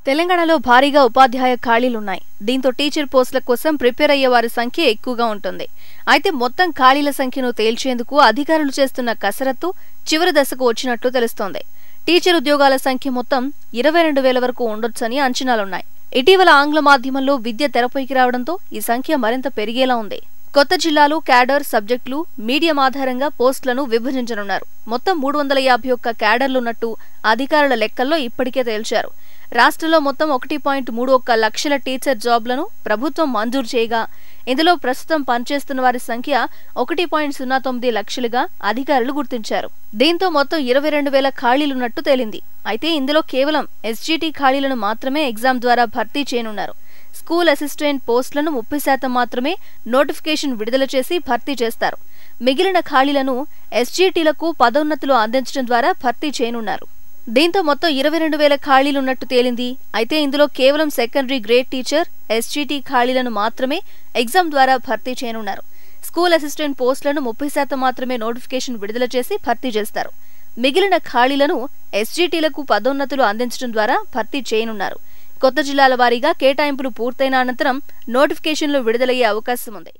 తెలంగాణలో భారీగా ఉపాధ్యాయ ఖాళీలున్నాయి. దీంతో టీచర్ పోస్టుల కోసం ప్రిపేర్ అయ్యే వారి సంఖ్య ఎక్కువగా ఉంటుంది. అయితే మొత్తం ఖాళీల సంఖ్యను తేల్చేందుకు అధికారులు చేస్తున్న కసరత్తు చివరి దశకు వచ్చినట్లు తెలుస్తోంది. టీచర్ ఉద్యోగాల సంఖ్య మొత్తం 22,000 వరకు ఉండొచ్చని అంచనాలున్నాయి. ఇటీవల ఆంగ్ల మాధ్యమంలో విద్య తెరపైకి రావడంతో ఈ సంఖ్య మరింత పెరిగేలా ఉంది. కొత్త జిల్లాలు, క్యాడర్, సబ్జెక్టులు, మీడియం ఆధారంగా పోస్టులను విభజించనున్నారు. మొత్తం 351 క్యాడర్లున్నట్టు అధికారుల లెక్కల్లో ఇప్పటికే తేల్చారు. రాష్ట్రంలో మొత్తం 1.31 లక్షల టీచర్ జాబ్లను ప్రభుత్వం మంజూరు చేయగా ఇందులో ప్రస్తుతం పనిచేస్తున్న వారి సంఖ్య 1.09 లక్షలుగా అధికారులు గుర్తించారు. దీంతో మొత్తం 22,000 ఖాళీలున్నట్టు తేలింది. అయితే ఇందులో కేవలం ఎస్జీటీ ఖాళీలను మాత్రమే ఎగ్జామ్ ద్వారా భర్తీ చేయనున్నారు. స్కూల్ అసిస్టెంట్ పోస్టులను 30% మాత్రమే నోటిఫికేషన్ విడుదల చేసి భర్తీ చేస్తారు. మిగిలిన ఖాళీలను ఎస్జీటీలకు పదోన్నతులు అందించడం ద్వారా భర్తీ చేయనున్నారు. దీంతో మొత్తం 22,000 ఖాళీలున్నట్టు తేలింది. అయితే ఇందులో కేవలం సెకండరీ గ్రేడ్ టీచర్, ఎస్జీటీ ఖాళీలను మాత్రమే ఎగ్జామ్ ద్వారా భర్తీ చేయనున్నారు. స్కూల్ అసిస్టెంట్ పోస్టులను 30% మాత్రమే నోటిఫికేషన్ విడుదల చేసి భర్తీ చేస్తారు. మిగిలిన ఖాళీలను ఎస్జీటీలకు పదోన్నతులు అందించడం ద్వారా భర్తీ చేయనున్నారు. కొత్త జిల్లాల వారీగా కేటాయింపులు పూర్తయిన అనంతరం నోటిఫికేషన్లు విడుదలయ్యే అవకాశం ఉంది.